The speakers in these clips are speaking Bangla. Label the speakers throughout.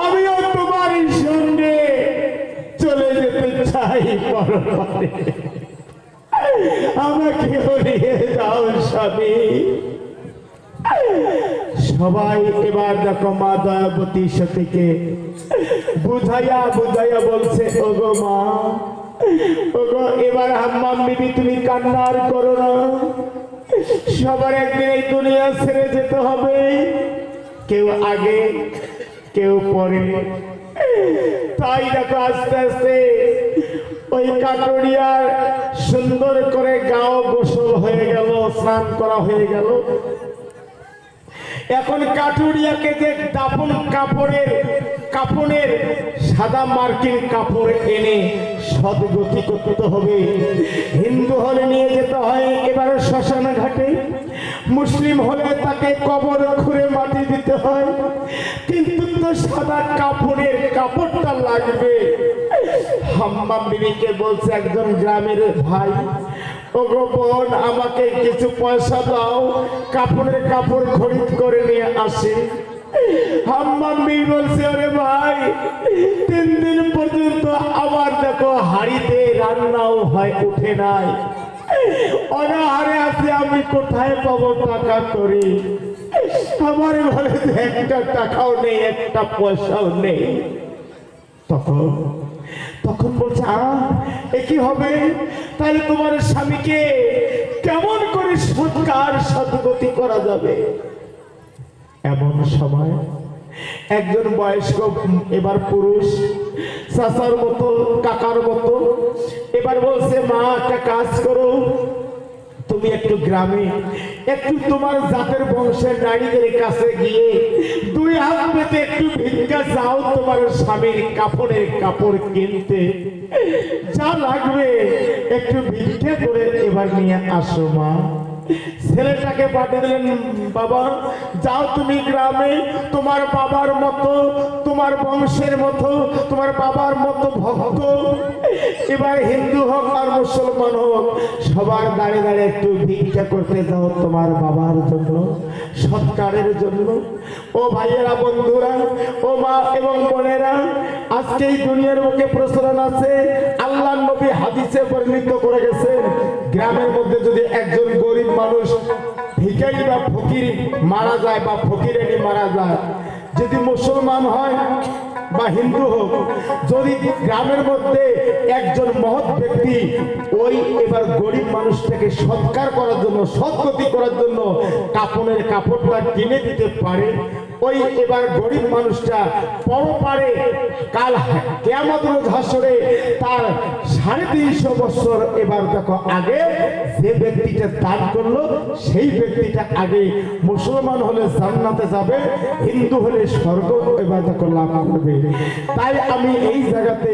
Speaker 1: আমিও তোমার সঙ্গে চলে যেতে চাই পরপারে। আমাকে নিয়ে যাও স্বামী। সবাই এবার দেখো মা দয়াবতী সতীকে বুঝাইয়া বুঝাইয়া বলছে, ওগো মা, ওগো এবার হাম্মাম বিবি তুমি কান্নার করো না। সবার একদিন এই দুনিয়া ছেড়ে যেতে হবে, কেউ আগে কেউ পরে। তাই দেখো আস্তে আস্তে ওই কাটুরিয়ার সুন্দর করে গাও গোসল হয়ে গেল, স্নান করা হয়ে গেল। এখন কাটুরিয়াকে যে দাফন কাপড়ের সাদা মার্কিন কাপড় এনে সদগতি করতে হবে। হিন্দু হলে নিয়ে যেতে হয় এবারে শ্মশান ঘাটে, মুসলিম হলে তাকে কবর খুঁড়ে মাটি দিতে হয়, কিন্তু তো সাদা কাপড়টা লাগবে। হাম্মাম বিবিকে বলছে একজন গ্রামের ভাই, ওগো বোন, আমাকে কিছু পয়সা দাও, কাপড় খরিদ করে নিয়ে আসি। হাম্মাম বিবি বলছে, আরে ভাই, 3 দিন পর্যন্ত আবার দেখো হাড়িতে রান্নাও হয় উঠে নাই, অনাহারে আছে, আমি কোথায় পাবো টাকা করি? আমার ঘরে একটা টাকাও নেই, একটা পয়সাও নেই। তখন বলছে, এ কি হবে? তাহলে তোমার স্বামীকে কেমন করে সদ্গতি করা যাবে? এমন সময় একজন বয়স্ক এবার পুরুষ চাচার মতো কাকার মতো এবার বলছে, মা একটা কাজ করো, তুমি একটু গ্রামে একটু তোমার জাতের বংশের নারীদের কাছে গিয়ে 2 হাত পেতে একটু ভিক্ষা যাও, তোমার স্বামীর কাপড় কিনতে যা লাগবে একটু ভিক্ষা করে এবার নিয়ে আসো মা। ছেলেটাকে পাঠিয়ে দিলেন, বাবা যাও তুমি গ্রামে, তোমার বাবার মতো, তোমার বংশের মতো, তোমার বাবার মতো ভক্ত, এবার হিন্দু হোক আর মুসলমান হোক, সবার দাঁড়িয়ে দাঁড়িয়ে একটু ভিক্ষা করতে যাও তোমার বাবার জন্য, সৎকারের জন্য। ও ভাইয়েরা, বন্ধুরা, ও মা এবং বোনেরা, আজকে এই দুনিয়ার মুখে প্রচলন আছে, আল্লাহর নবী হাদিসে বর্ণিত করে গেছেন, গ্রামের মধ্যে যদি একজন গরিব মানুষ ভিখারি বা ফকির মারা যায় বা ফকিরেনি মারা যায়, যদি মুসলমান হয় বা হিন্দু হোক, যদি গ্রামের মধ্যে একজন মহৎ ব্যক্তি ওই এবার গরিব মানুষটাকে সৎকার করার জন্য, সদ্গতি করার জন্য কাপড়টা কিনে দিতে পারে, ওই এবার গরিব মানুষটা পরপারে কাল কিয়ামত রোজ হাসরে তার 350 বছর এবার দেখো আগে যে ব্যক্তিটা দান করলো সেই ব্যক্তিটা আগে মুসলমান হলে জান্নাতে যাবে, হিন্দু হলে স্বর্গ এবার দেখো লাভ করবে। তাই আমি এই জায়গাতে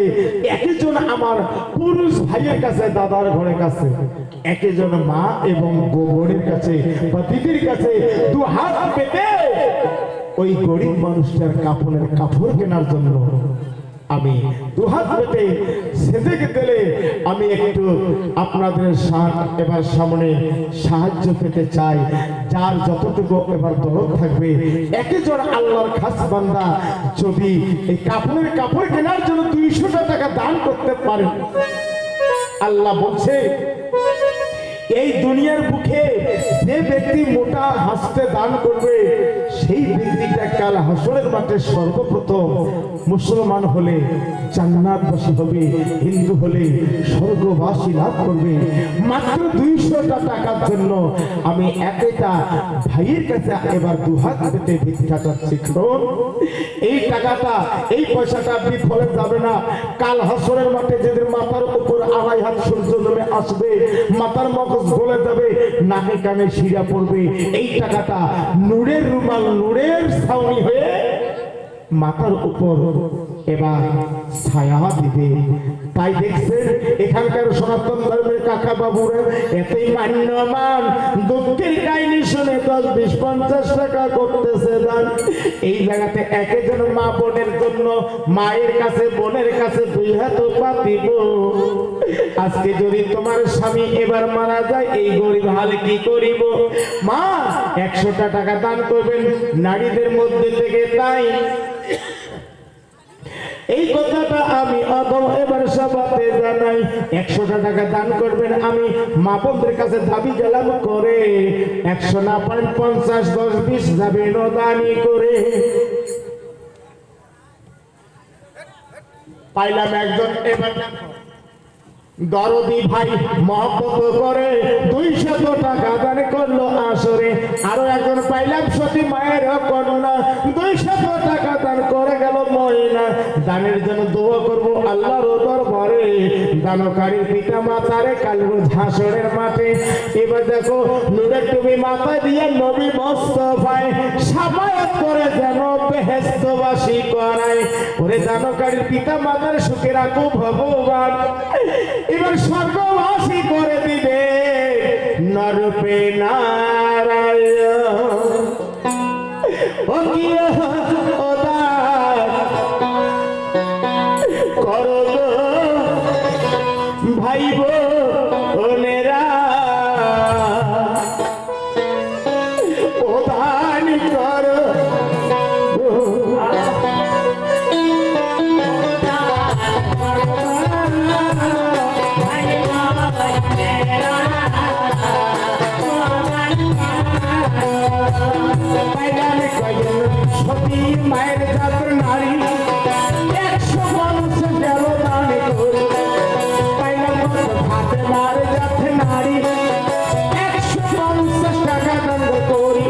Speaker 1: একজন আমার পুরুষ ভাইয়ের কাছে, দাদার ঘরের কাছে, একজন মা এবং বোনের কাছে বা দিদির কাছে দু হাত পেতে ওই গরিব মানুষটার কাপড়ের কাপড় কেনার জন্য আমি দুহাত পেতে সেজে গেলে আমি একটু আপনাদের এবার সামনে সাহায্য পেতে চাই। যার যতটুকু এবার দরদ থাকবে, একজন আল্লাহর খাস বান্দা যদি এই কাপড়ের কাপড় কেনার জন্য 200 টাকা দান করতে পারে, আল্লাহ বলছে এই দুনিয়ার বুকে যে ব্যক্তি মোটা হাসতে দান করবে সেই ব্যক্তিটা কাল হাসরের মাঠে সর্বপ্রথম মুসলমান হলে জান্নাতবাসী হবে, হিন্দু হলে স্বর্গবাসী লাভ করবে। মাত্র 200 টাকার জন্য আমি একটা ভাইয়ের কাছে এবার দুহাত পেতে ভিক্ষা চাচ্ছি। কারণ এই টাকাটা, এই পয়সাটা বিফলে যাবে না। কাল হাসরের মাঠে যাদের মাথার উপর 2.5 হাত সূর্য নেমে আসবে, মাথার মগজ গলে যাবে, নাকে কানে শিরা পড়বে, এই টাকাটা নূরের রুমাল, নূরের ছাউনি হয়ে মাথার উপর এবার ছায়া দিবে। তাই দেখছেন এখানকার সনাতন ধর্মের কাকা বাবুরা এতই মান্যমান, দুঃখের কাহিনী শুনে 10, 20, 50 টাকা করতেছে দান। এই জায়গাতে একজন মা বোনের জন্য মায়ের কাছে, বোনের কাছে 2 হাত পাতিব। আজকে যদি তোমার স্বামী এবার মারা যায়, এই গরিব হালে কি করিব? মা 100 টাকা দান করবেন নারীদের মধ্যে থেকে। তাই এই কথাটা আমি এবার সবাতে জানাই, 100 টাকা দান করবেন। আমি মা বোনদের কাছে দাবি গেলাম করে 100 না পারেন 50, 10, 20 যাবেন দানি করে। পাইলাম একজন এবার দরদি ভাই মহব্বত করে 200 টাকা দান করলো আসরে। আরো একজন পাইলাম সতী মায়ের কন্যা 200 টাকা দান করে গেল মহিনা। দানের জন্য দোয়া করবো আল্লাহর দরবারে, দানকারীর পিতা মাতারে কাল রোজ হাসরের মাঠে। এবার দেখো নূরের টুপি মাথায় দিয়ে নবী মুস্তাফায় সাফায়াত করে যেন বেহেশতবাসী করায়। ওরে দানকারীর পিতা মাতার সুখে রাখো ভগবান, এবার স্বর্গবাসী করে দিবে নরপে নারায়ণ। ও কি ও দান করো গো ভাই বোনেরা, ও দান করো সতী মায়ের জাতের নারী 150 গেল দান করে। পাইলাম হাতে মার জাতের নারী 150 টাকা দান করি।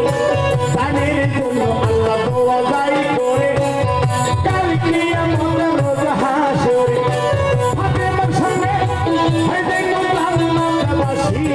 Speaker 1: দানের জন্য আল্লাহ দোয়া জারি করে কাল কিয়ামত রোজ হাসরে ফাতেমার সঙ্গে হয়ে গেল জান্নাতবাসী।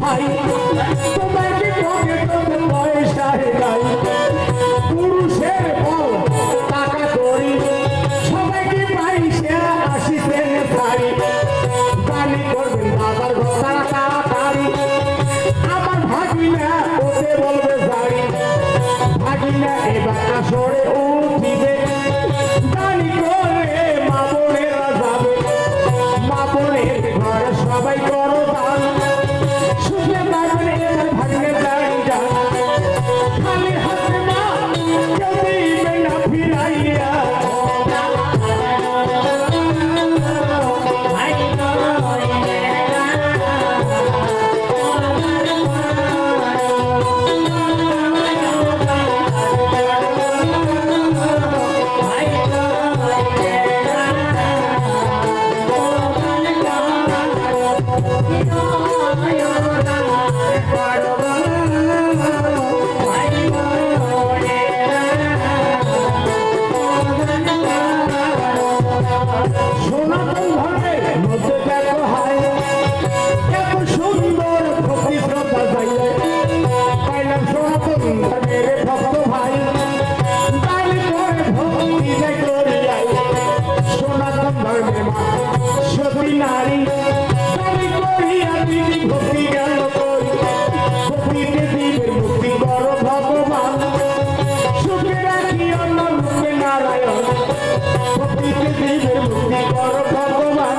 Speaker 1: ভাই তোমার কি পকেটে পয়সা নাই পুরুষের বল টাকা করি সবাই কি পয়সা আসিছেন ছাড়ি গালি করবেন দাদার ঘর তাড়াতাড়ি আমার ভাগিনা ওতে বলবে যাই ভাগিনা এবার আসরে উঠিবে গালি করে মা বোনেরা যাবে মা বোনের ঘরে সবাই করো দান শুনে পাবেন এবার ভাগিনে যাই যা খালি হাতে মা কেউ দিবে না ফিরাইয়া সনাতন ধর্মের মধ্যে দেখো হয় এত সুন্দর ভক্তি শ্রদ্ধা চাইলে পাইলাম সনাতন ধর্মের ভক্ত ভাই তাই করে ভক্তি যে করিয়াই সনাতন ধর্মের মা সতী নারী তাই করিয়া তিনি ভক্তি জ্ঞান করি ভক্তিতে দিবের মুক্তি বড় ভগবান সুখে রাখি অন্য রূপে নারায়ণ ভক্তিতে দিবের মুক্তি বড় ভগবান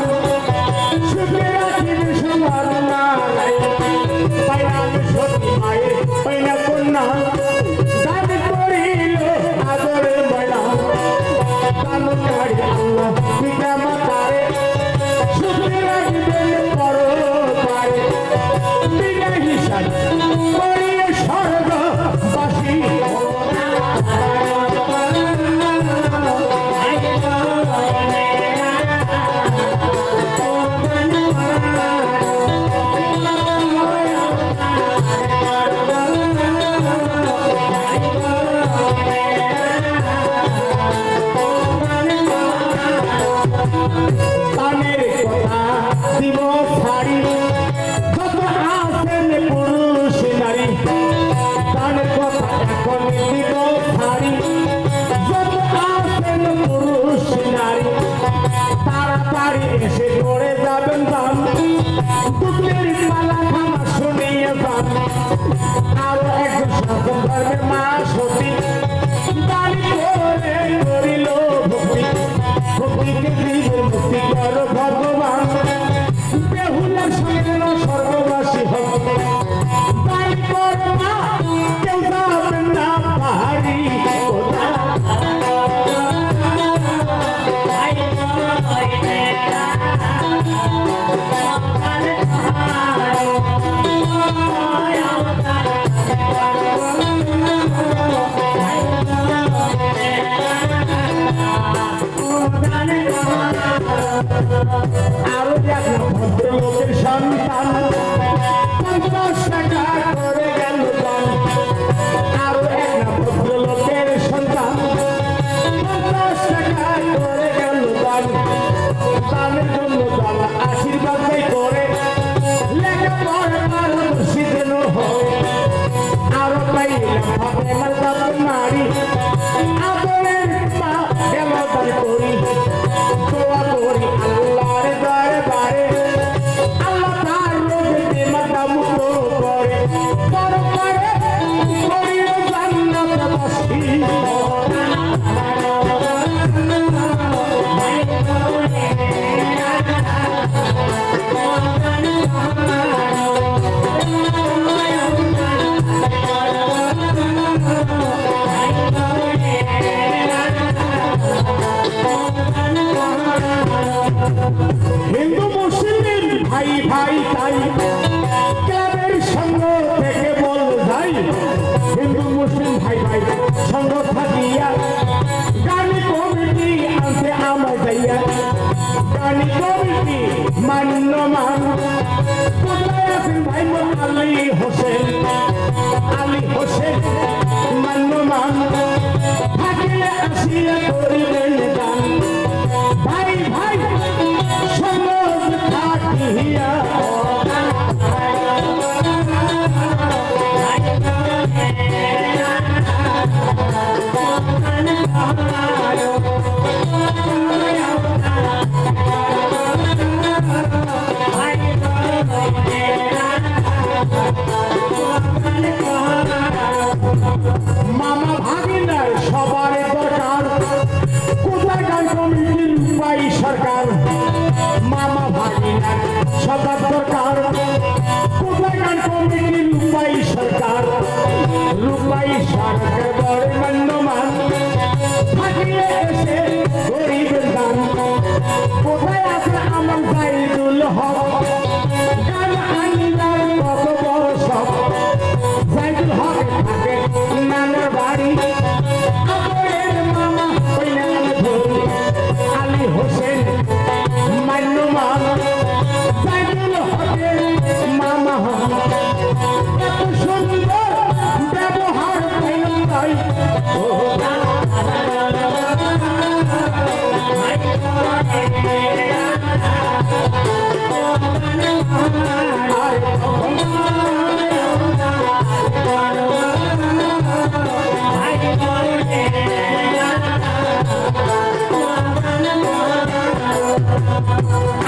Speaker 1: সুখে রাখিবে সবার নারায়ণ পাইলাম সতী মায়ের পাইনা কন্যা দান করিল আদরে ময়না দান করি আল্লাহ পিতা মাতারে সুখে রাখিবেন বড় পারে বিনা হিসাব করিয়ে স্বর্গবাসী কানের কথা দিব ছাড়ি যত আছেন পুরুষ নারী কানের কথা এখন দিব ছাড়ি যত আছেন পুরুষ নারী তাড়াতাড়ি এসে করে যাবেন দাম দুধের মালা খামা শুনিয়ে যান আরো একজন সনাতন ধর্মের মা সতী দাঁড়ি করে করিল ভক্তি ভক্তিকে দিবের মুক্তি কর ভগবান বেহুলার সঙ্গে স্বর্গবাসী হোক দাঁড়ি কর মা কেউ যাবেন না পাহাড়ি আরো দেখো ভদ্রলোকের সন্তান 50 টাকা করে গেল দান আরো একটা ভদ্রলোকের সন্তান 50 টাকা করে গেল দান দানের জন্য দান আশীর্বাদ করে লেখাপড়ার মসজিদে হয় আরো পাইলাম ফাতেমার বাপ নারী আদরের মা দেবতার করি দোয়া করি আল্লাহর দরবারে আল্লাহ তার রোগে মাথা মুক্ত করে পরপারে করিল জান্নাতবাসী হিন্দু মুসলিম ভাই ভাই তাই ক্লাবের সঙ্গ থেকে বল যাই হিন্দু মুসলিম ভাই ভাই সঙ্গ থাকিয়া গানি কমিটি আনতে আমার যাইয়া গানি কমিটি মান্য মান কোথায় আছেন ভাই আলী হোসেন মান্য মান থাকিলে আসিয়া করিবেন গান ভাই ভাই সঙ্গ থাকিয়া মামা ভাগিনার সবার দরকার, কোথায় গান কমিটির রূপাই সরকার। মামা ভাগিনার সবার দরকার, কোথায় গান কমিটির রূপাই সরকার। রূপাই সরকার বড় মান্যমান, থাকিয়ে এসে গরিবের দান। কোথায় আছে আমার জাইদুল হক, গান আনিলার কত বড় সব। জাইদুল হক থাকে নানার বাড়ি, আবরের মামা হইলেন ধনী। আলী হোসেন মান্যমান, জাইদুল হকের মামা হন। এত সুন্দর ব্যবহার পেলাম তাই।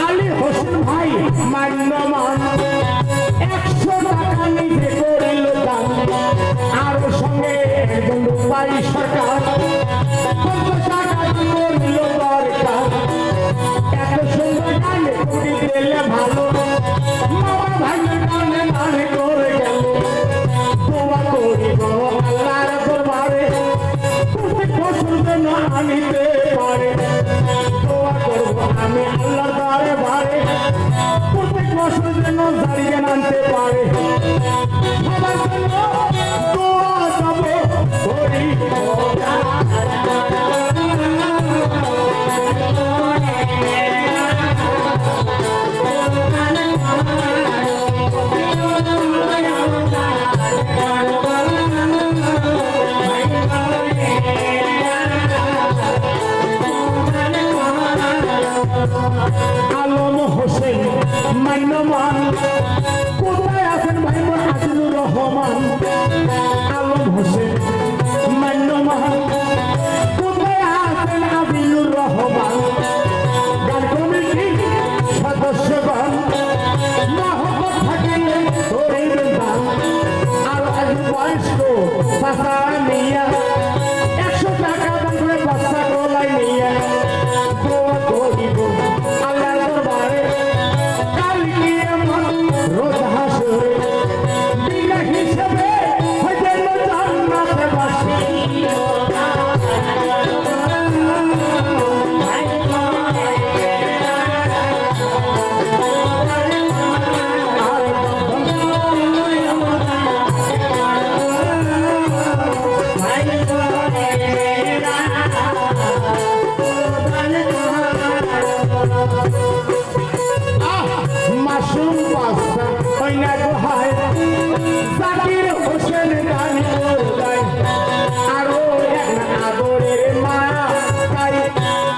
Speaker 1: আলী হোসেন ভাই মান্যমান 100 টাকা নিজে করিল দান। আরো সঙ্গে একজন রূপাই সরকার 50 টাকা করিল দরকার। এত সুন্দর গানে কুড়ি দিলে ভালো, মামা ভাই গানে গানে করে গেল। দোয়া করিব আল্লাহর দরবারে, প্রত্যেক বছর যেন আনিতে পারে। দোয়া করব আমি আল্লাহর দরবারে, প্রত্যেক বছর যেন জারিয়ে আনতে পারে। সবার জন্য দোয়া যাবে করি। আলম হোসেন মান্যমান, কোথায় আছেন ভাই বোন আজিজুর রহমান। আলম হোসেন মান্যমান, কোথায় আছেন আজিজুর রহমান। গান কমিটির সদস্যগণ মহব্বত থাকিলে করিবেন দান। আর এক বয়স্ক চাচা নিয়া 100 টাকা দান করে বাচ্চা গলায় নিয়া দোয়া করিব আল্লাহর দরবারে। কালকে এমন রোজ হাসরে বিনা হিসেবে হইতে জান্নাতে বাসি। মাসুম বাদশা কইনা গোহায়, জাকির হোসেন গান করলাই। আরো এক আদরের মা তাই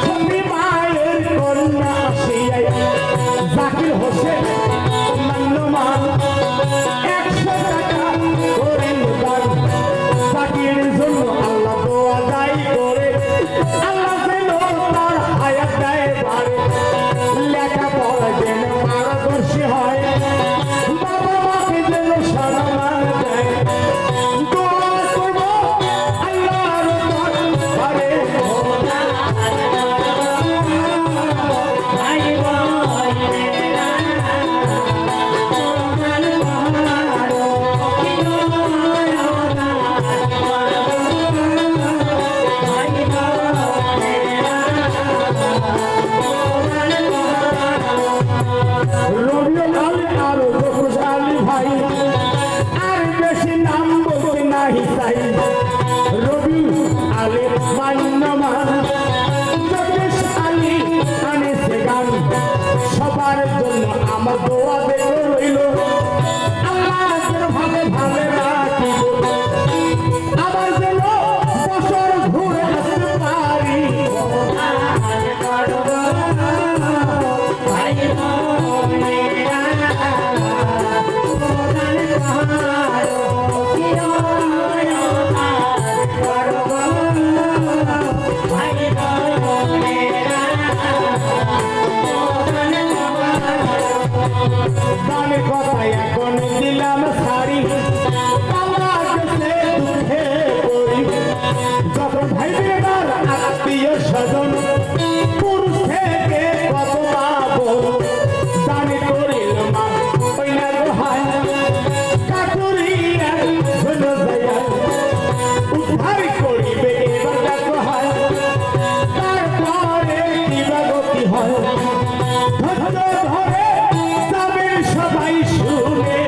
Speaker 1: ছন্দি মায়ের কন্যা আসিয়াই। জাকির হোসেন মান্যমান 100 টাকা করেন দান। জাকির জন্য আল্লাহ দোয়া যাই করে, আল্লাহ যেন তার হায়াত দেয় বাড়ে। লেখাপড়া যেন পারদর্শী হয়, বাবা মাকে যেন সম্মান দেয়। দোয়া করব আল্লাহর দরবারে। রবিউল আলী আর জফর আলী ভাই, আর বেশি নাম বলতে নাহি চাই। রবিউল আলী মান্যমান, জফর আলী আনিছে গান। সবার জন্য আমার দোয়া বের রইল, আল্লাহ যেন ভালো ভালো রাখিব। আবার যেন বছর ঘুরে আসতে পারি। স্বামীর কথা এখন দিলাম ছাড়ি, কান্না গেছে দুঃখে পড়ি। যখন ভাই বেড়ার আত্মীয় স্বজন পুরুষ থেকে কত পাবো, জানি করিল মা ওই না দোহাই, কাকুরিয়া শোনো দয়া উদ্ধার করিবে এবার দেখো হয়, তারপরে কিবা গতি হয়। ধৈর্য ধরে যাবেন সবাই শুনে,